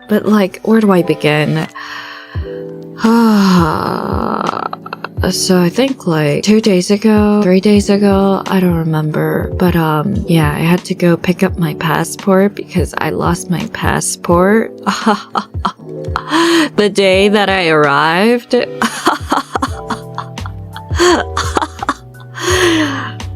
But like, where do I begin? So I think like 2 days ago, 3 days ago, I don't remember. But yeah, I had to go pick up my passport because I lost my passport. The day that I arrived.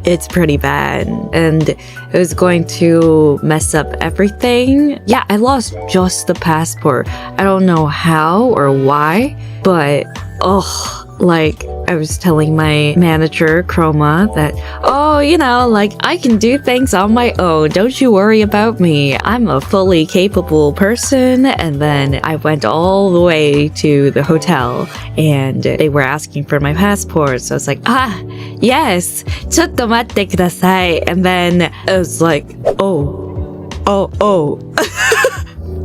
It's pretty bad, and it was going to mess up everything. Yeah, I lost just the passport. I don't know how or why, but like I was telling my manager, Chroma, that, oh, you know, like I can do things on my own. Don't you worry about me. I'm a fully capable person. And then I went all the way to the hotel and they were asking for my passport. So I was like, yes, ちょっと待ってください. And then I was like,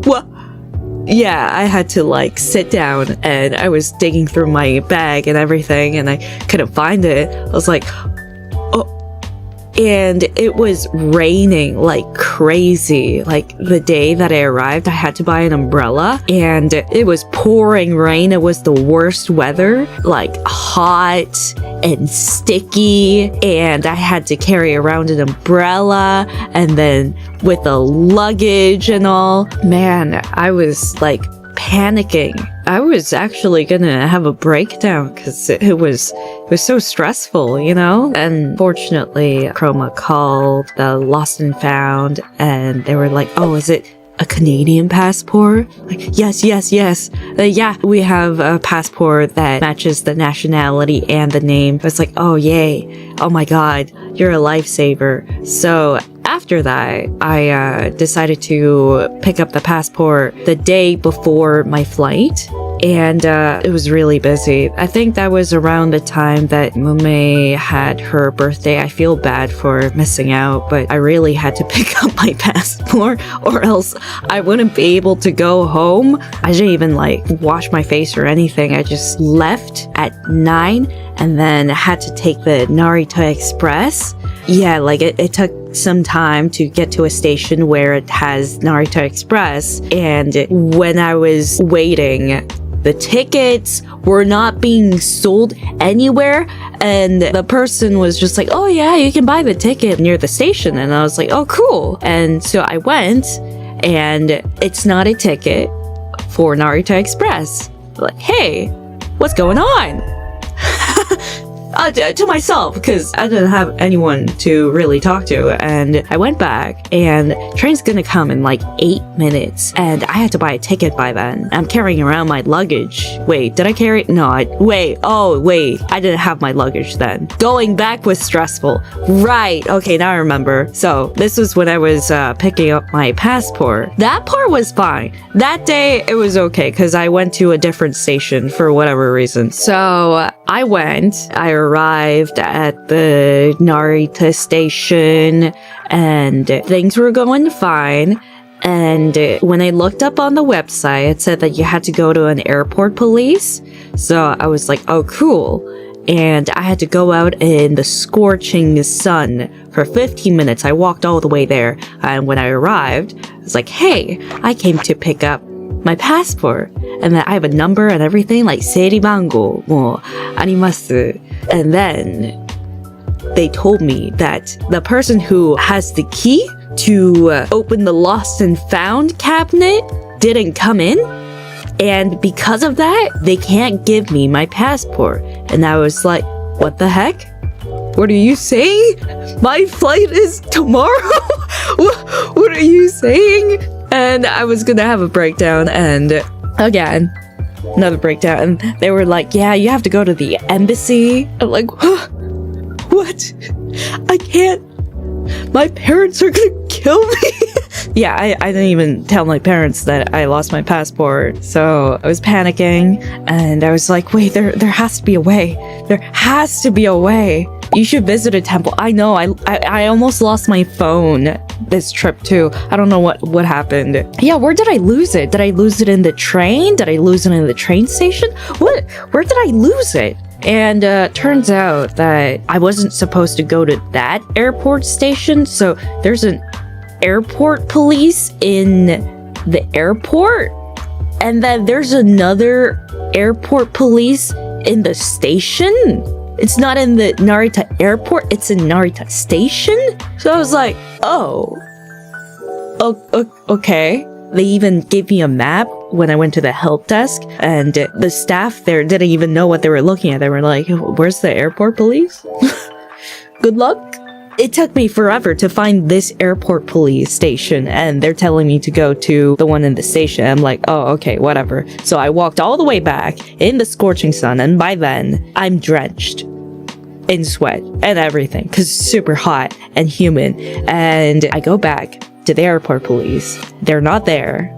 what? Yeah, I had to like sit down and I was digging through my bag and everything and I couldn't find it. I was like, and it was raining like crazy. Like the day that I arrived, I had to buy an umbrella and it was pouring rain. It was the worst weather, like hot and sticky, and I had to carry around an umbrella and then with the luggage and all. Man, I was like panicking. I was actually gonna have a breakdown because it was so stressful, you know? And fortunately, Chroma called the Lost and Found and they were like, oh, is it a Canadian passport? Like, yes. Yeah, we have a passport that matches the nationality and the name. It's like, oh, yay. Oh my God, you're a lifesaver. So after that, I decided to pick up the passport the day before my flight. And it was really busy. I think that was around the time that Mumei had her birthday. I feel bad for missing out, but I really had to pick up my passport or else I wouldn't be able to go home. I didn't even like wash my face or anything. I just left at 9 and then had to take the Narita Express. Yeah, like it took some time to get to a station where it has Narita Express. And when I was waiting, the tickets were not being sold anywhere, and the person was just like, oh yeah, you can buy the ticket near the station. And I was like, oh cool. And so I went, and it's not a ticket for Narita Express. Like, hey, what's going on? To myself, because I didn't have anyone to really talk to. And I went back, and train's gonna come in like 8 minutes, and I had to buy a ticket by then. I'm carrying around my luggage. Wait, did I carry it? No, wait, I didn't have my luggage then. Going back was stressful. Right, okay, now I remember. So this was when I was picking up my passport. That part was fine. That day, it was okay, because I went to a different station for whatever reason. So I arrived at the Narita station and things were going fine. And when I looked up on the website, it said that you had to go to an airport police. So I was like, oh, cool. And I had to go out in the scorching sun for 15 minutes. I walked all the way there. And when I arrived, I was like, hey, I came to pick up my passport, and then I have a number and everything, like 整理番号もあります. And then they told me that the person who has the key to open the Lost and Found cabinet didn't come in, and because of that, they can't give me my passport. And I was like, what the heck? What are you saying? My flight is tomorrow? What are you saying? And I was gonna have a breakdown, and again, another breakdown. And they were like, yeah, you have to go to the embassy. I'm like, what? I can't. My parents are gonna kill me. Yeah, I didn't even tell my parents that I lost my passport. So I was panicking, and I was like, wait, there has to be a way. There has to be a way. You should visit a temple. I know, I almost lost my phone this trip too. I don't know what happened. Yeah, where did I lose it? Did I lose it in the train? Did I lose it in the train station? Where did I lose it? And turns out that I wasn't supposed to go to that airport station. So there's an airport police in the airport. And then there's another airport police in the station. It's not in the Narita airport, it's in Narita station. So I was like, oh, okay. They even gave me a map when I went to the help desk, and the staff there didn't even know what they were looking at. They were like, where's the airport police? Good luck. It took me forever to find this airport police station, and they're telling me to go to the one in the station. I'm like, oh, okay, whatever. So I walked all the way back in the scorching sun, and by then, I'm drenched in sweat and everything, because it's super hot and humid. And I go back to the airport police. They're not there.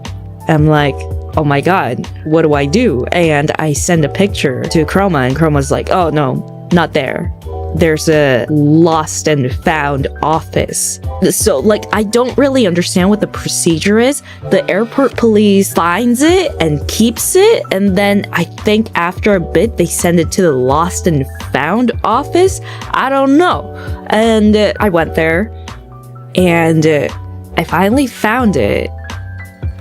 I'm like, oh my god, what do I do? And I send a picture to Chroma, and Chroma's like, oh no, not there. There's a lost and found office. So, like, I don't really understand what the procedure is. The airport police finds it and keeps it, and then I think after a bit, they send it to the lost and found office. I don't know. And I went there, and I finally found it.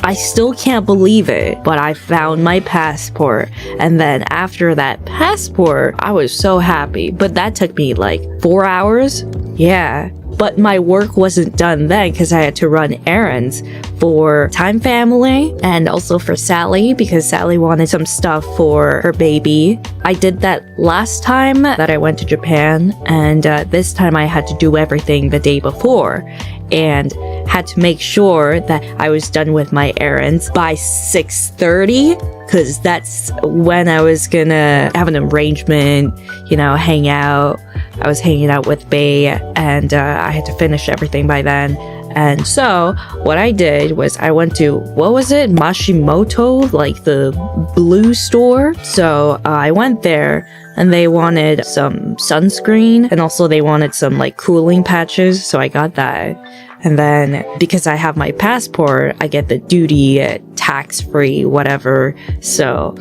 I still can't believe it, but I found my passport. And then after that passport, I was so happy. But that took me like 4 hours. Yeah. But my work wasn't done then because I had to run errands for Time Family and also for Sally because Sally wanted some stuff for her baby. I did that last time that I went to Japan, and this time I had to do everything the day before and had to make sure that I was done with my errands by 6:30 because that's when I was gonna have an arrangement, you know, hang out. I was hanging out with Bae, and I had to finish everything by then. And so what I did was I went to, what was it? Mashimoto, like the blue store. So I went there and they wanted some sunscreen and also they wanted some like cooling patches. So I got that. And then because I have my passport, I get the duty tax-free, whatever. So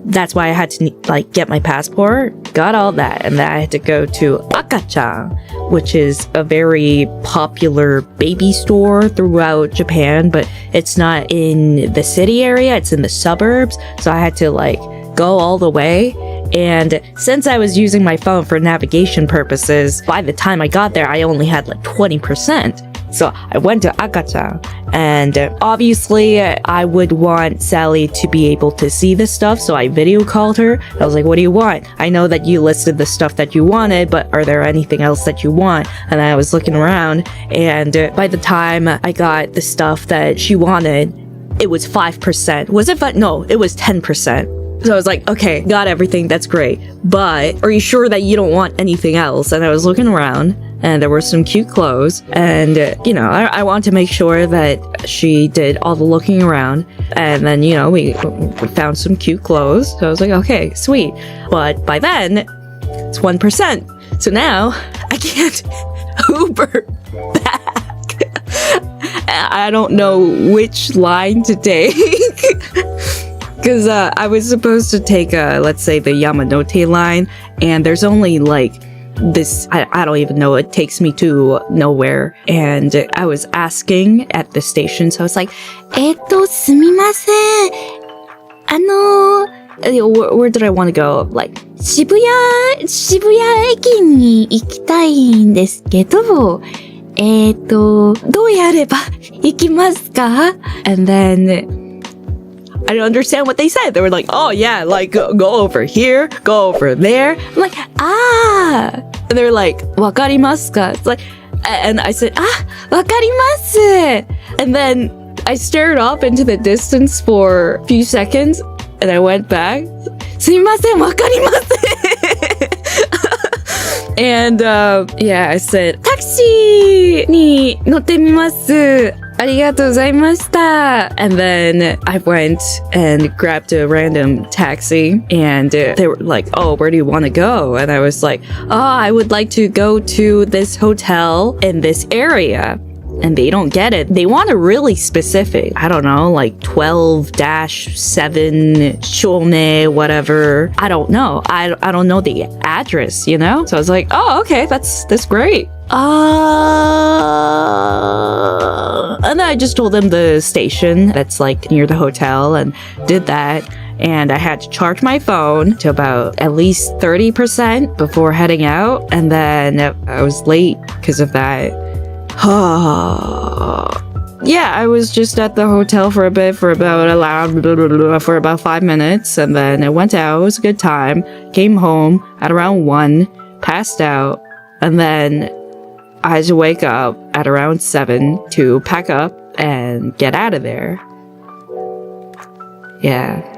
that's why I had to like get my passport, got all that, and then I had to go to Akachan, which is a very popular baby store throughout Japan, but it's not in the city area, it's in the suburbs, so I had to like go all the way. And since I was using my phone for navigation purposes, by the time I got there, I only had like 20%. So I went to Akachan, and obviously I would want Sally to be able to see the stuff, so I video called her. I was like, what do you want? I know that you listed the stuff that you wanted, but are there anything else that you want? And I was looking around, and by the time I got the stuff that she wanted, it was 5%. Was it 5? No, it was 10%. So I was like, okay, got everything, that's great. But are you sure that you don't want anything else? And I was looking around, and there were some cute clothes, and you know, I wanted to make sure that she did all the looking around, and then, you know, we found some cute clothes, so I was like, okay, sweet. But by then, it's 1%, so now I can't Uber back. I don't know which line to take. Because I was supposed to take, let's say, the Yamanote line, and there's only like this, I don't even know, it takes me to nowhere. And I was asking at the station, so I was like, すみません。where did I want to go? Like, 渋谷駅に行きたいんですけど、どうやれば行きますか? And then I don't understand what they said. They were like, oh yeah, like go over here, go over there. I'm like, and they're like, わかりますか? It's like, and I said, わかります. And then I stared off into the distance for a few seconds, and I went back. すみません、わかりません. And yeah, I said, タクシーに乗ってみます。ありがとうございました. And then I went and grabbed a random taxi, and they were like, oh, where do you want to go? And I was like, oh, I would like to go to this hotel in this area. and they don't get it. They want a really specific, I don't know, like 12-7 Shulne, whatever. I don't know. I don't know the address, you know? So I was like, oh, okay, that's great. And then I just told them the station that's like near the hotel and did that. And I had to charge my phone to about at least 30% before heading out. And then I was late because of that. Yeah, I was just at the hotel for a bit, for about 5 minutes. And then I went out. It was a good time. Came home at around 1, passed out. And then I had to wake up at around 7 to pack up and get out of there. Yeah.